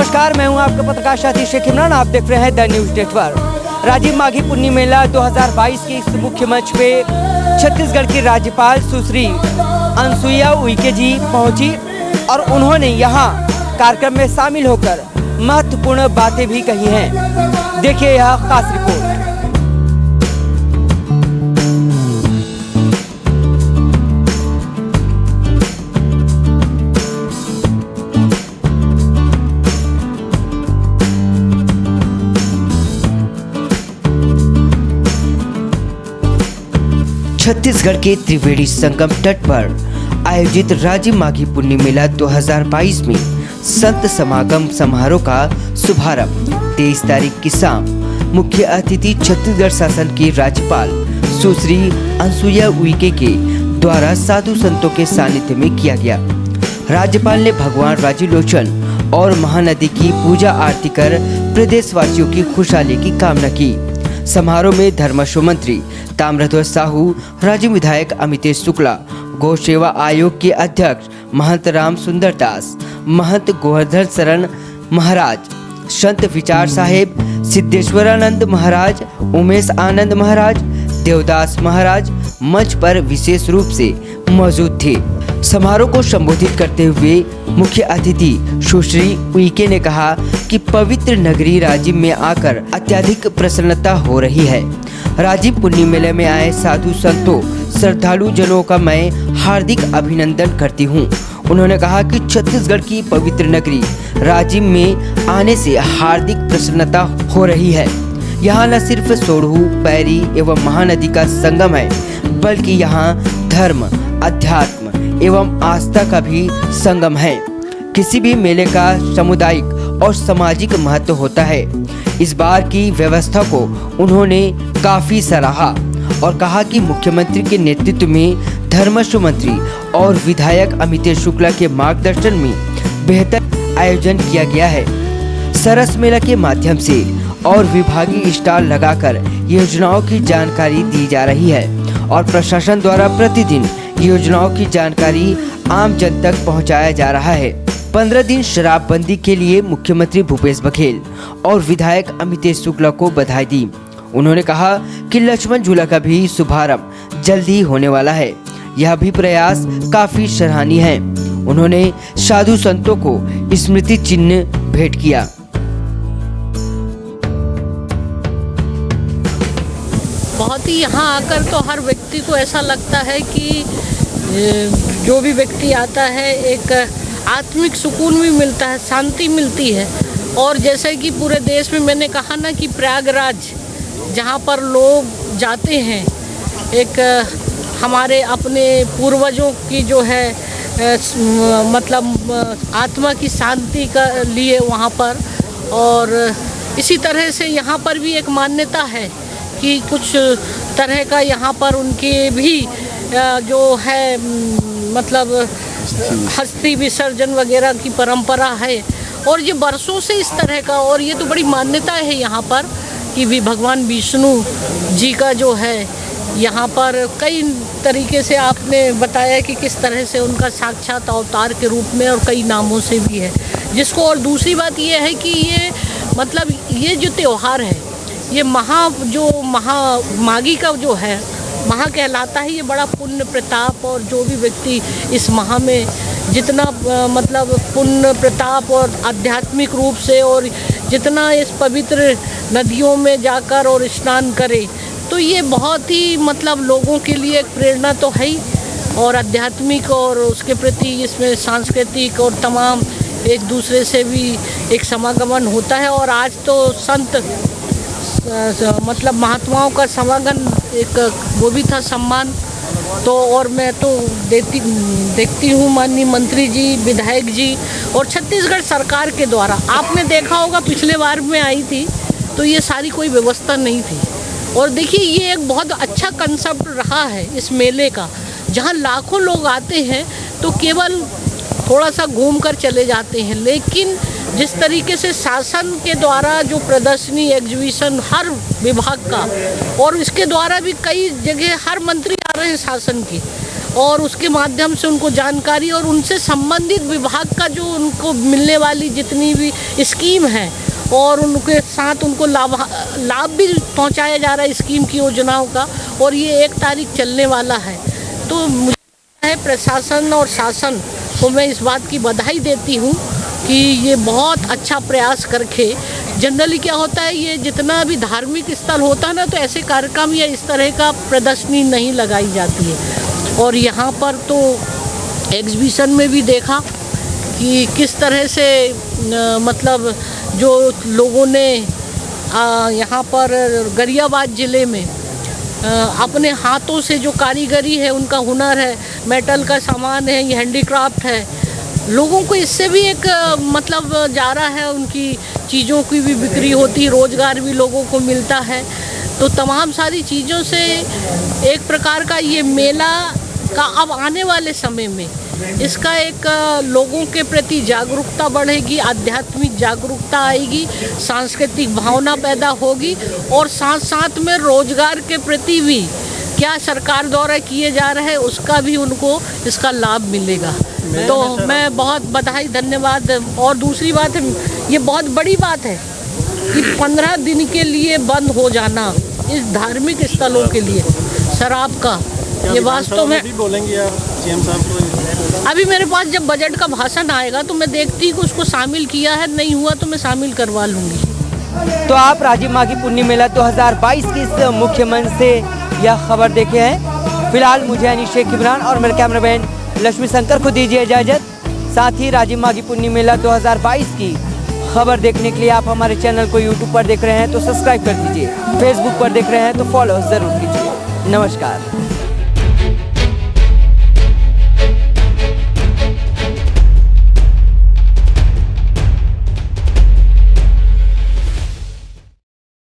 नमस्कार, मैं हूं आपका पत्रकार साथी शेख इमरान। आप देख रहे हैं the news network. Rajim Maghi Punni Mela 2022 के इस मुख्य मंच पे छत्तीसगढ़ की राज्यपाल सुश्री अनसुईया उइके जी पहुंची और उन्होंने यहां कार्यक्रम में शामिल होकर महत्वपूर्ण बातें भी कही हैं। देखिए यह खास रिपोर्ट। छत्तीसगढ़ के त्रिवेणी संगम तट पर आयोजित राजीव माघी पुन्नी मेला 2022 में संत समागम समारोह का शुभारंभ 23 तारीख की शाम मुख्य अतिथि छत्तीसगढ़ शासन की राज्यपाल सुश्री अनसुईया उइके के द्वारा साधु संतों के सानिध्य में किया गया। राज्यपाल ने भगवान राजीलोचन और महानदी की पूजा आरती कर प्रदेशवासियों की खुशहाली की कामना की। समारोह में धर्मस्व मंत्री ताम्रध्वज साहू, राज्य विधायक अमितेश शुक्ला, गौ सेवा आयोग के अध्यक्ष महंत राम सुंदर दास, महंत गोवर्धन शरण महाराज, संत विचार साहेब, सिद्धेश्वरानंद महाराज, उमेश आनंद महाराज, देवदास महाराज मंच पर विशेष रूप से मौजूद थे। समारोह को संबोधित करते हुए मुख्य अतिथि सुश्री उइके ने कहा कि पवित्र नगरी राजीव में आकर अत्यधिक प्रसन्नता हो रही है। राजीव पुन्नी मेले में आए साधु संतों, श्रद्धालु जनों का मैं हार्दिक अभिनंदन करती हूँ। उन्होंने कहा कि छत्तीसगढ़ की पवित्र नगरी राजीव में आने से हार्दिक प्रसन्नता हो रही है। यहाँ न सिर्फ सोढ़ू, पैरी एवं महानदी का संगम है, बल्कि यहाँ धर्म, अध्यात्म एवं आस्था का भी संगम है। किसी भी मेले का सामुदायिक और सामाजिक महत्व होता है। इस बार की व्यवस्था को उन्होंने काफी सराहा और कहा कि मुख्यमंत्री के नेतृत्व में धर्मस्व मंत्री और विधायक अमितेश शुक्ला के मार्गदर्शन में बेहतर आयोजन किया गया है। सरस मेला के माध्यम से और विभागीय स्टॉल लगाकर योजनाओं की जानकारी दी जा रही है और प्रशासन द्वारा प्रतिदिन योजनाओं की जानकारी आम जन तक पहुंचाया जा रहा है। 15 दिन शराबबंदी के लिए मुख्यमंत्री भूपेश बघेल और विधायक अमितेश शुक्ला को बधाई दी। उन्होंने कहा कि लक्ष्मण झूला का भी शुभारंभ जल्द ही होने वाला है। यह भी प्रयास काफी सराहनीय है। उन्होंने साधु संतों को स्मृति चिन्ह भेंट किया। बहुत ही यहाँ आकर तो हर व्यक्ति को ऐसा लगता है कि जो भी व्यक्ति आता है एक आत्मिक सुकून भी मिलता है, शांति मिलती है। और जैसे कि पूरे देश में मैंने कहा ना कि प्रयागराज जहाँ पर लोग जाते हैं, एक हमारे अपने पूर्वजों की जो है मतलब आत्मा की शांति का लिए वहाँ पर। और इसी तरह से यहाँ पर भी एक मान्यता है कि कुछ तरह का यहाँ पर उनके भी जो है मतलब अस्थि विसर्जन वगैरह की परंपरा है। और ये बरसों से इस तरह का, और ये तो बड़ी मान्यता है यहाँ पर कि भी भगवान विष्णु जी का जो है यहाँ पर कई तरीके से आपने बताया कि किस तरह से उनका साक्षात अवतार के रूप में और कई नामों से भी है जिसको। और दूसरी बात ये है कि ये मतलब ये जो त्यौहार है ये माघी का जो है महा कहलाता है। ये बड़ा पुण्य प्रताप, और जो भी व्यक्ति इस महा में जितना मतलब पुण्य प्रताप और आध्यात्मिक रूप से और जितना इस पवित्र नदियों में जाकर और स्नान करे, तो ये बहुत ही मतलब लोगों के लिए एक प्रेरणा तो है ही, और आध्यात्मिक और उसके प्रति इसमें सांस्कृतिक और तमाम एक दूसरे से भी एक समागमन होता है। और आज तो संत मतलब महात्माओं का समागम एक वो भी था सम्मान। तो और मैं तो देखती हूँ माननीय मंत्री जी, विधायक जी और छत्तीसगढ़ सरकार के द्वारा, आपने देखा होगा पिछले बार में आई थी तो ये सारी कोई व्यवस्था नहीं थी। और देखिए ये एक बहुत अच्छा कंसेप्ट रहा है इस मेले का, जहाँ लाखों लोग आते हैं तो केवल थोड़ा सा घूम कर चले जाते हैं, लेकिन जिस तरीके से शासन के द्वारा जो प्रदर्शनी एग्जीबिशन हर विभाग का, और इसके द्वारा भी कई जगह हर मंत्री आ रहे हैं शासन की, और उसके माध्यम से उनको जानकारी और उनसे संबंधित विभाग का जो उनको मिलने वाली जितनी भी स्कीम है और उनके साथ उनको लाभ भी पहुंचाया जा रहा है स्कीम की योजनाओं का, और ये 1 तारीख चलने वाला है। तो मुझे लगता है प्रशासन और शासन को मैं इस बात की बधाई देती हूँ कि ये बहुत अच्छा प्रयास करके, जनरली क्या होता है ये जितना भी धार्मिक स्थल होता है ना, तो ऐसे कार्यक्रम या इस तरह का प्रदर्शनी नहीं लगाई जाती है। और यहाँ पर तो एग्जीबिशन में भी देखा कि किस तरह से मतलब जो लोगों ने यहाँ पर गरियाबाद ज़िले में अपने हाथों से जो कारीगरी है, उनका हुनर है, मेटल का सामान है, ये हैंडीक्राफ्ट है, लोगों को इससे भी एक मतलब जा रहा है, उनकी चीज़ों की भी बिक्री होती, रोज़गार भी लोगों को मिलता है। तो तमाम सारी चीज़ों से एक प्रकार का ये मेला का अब आने वाले समय में इसका एक लोगों के प्रति जागरूकता बढ़ेगी, आध्यात्मिक जागरूकता आएगी, सांस्कृतिक भावना पैदा होगी, और साथ साथ में रोजगार के प्रति भी क्या सरकार द्वारा किए जा रहे हैं उसका भी उनको इसका लाभ मिलेगा। तो मैं बहुत बधाई, धन्यवाद। और दूसरी बात है, ये बहुत बड़ी बात है कि 15 दिन के लिए बंद हो जाना इस धार्मिक स्थलों के लिए शराब का, ये वास्तव में बोलेंगे आप सीएम साहब को? अभी मेरे पास जब बजट का भाषण आएगा तो मैं देखती हूँ कि उसको शामिल किया है, नहीं हुआ तो मैं शामिल करवा लूँगी। तो आप राजीव माघी पुण्य मेला 2022 की इस मुख्य मंच से यह खबर देखे हैं। फिलहाल मुझे यानी शेख इमरान और मेरे कैमरामैन लक्ष्मी शंकर को दीजिए इजाज़त। साथ ही राजीव माघी पुण्य मेला 2022 की खबर देखने के लिए आप हमारे चैनल को यूट्यूब पर देख रहे हैं तो सब्सक्राइब कर दीजिए, फेसबुक पर देख रहे हैं तो फॉलो ज़रूर कीजिए। नमस्कार।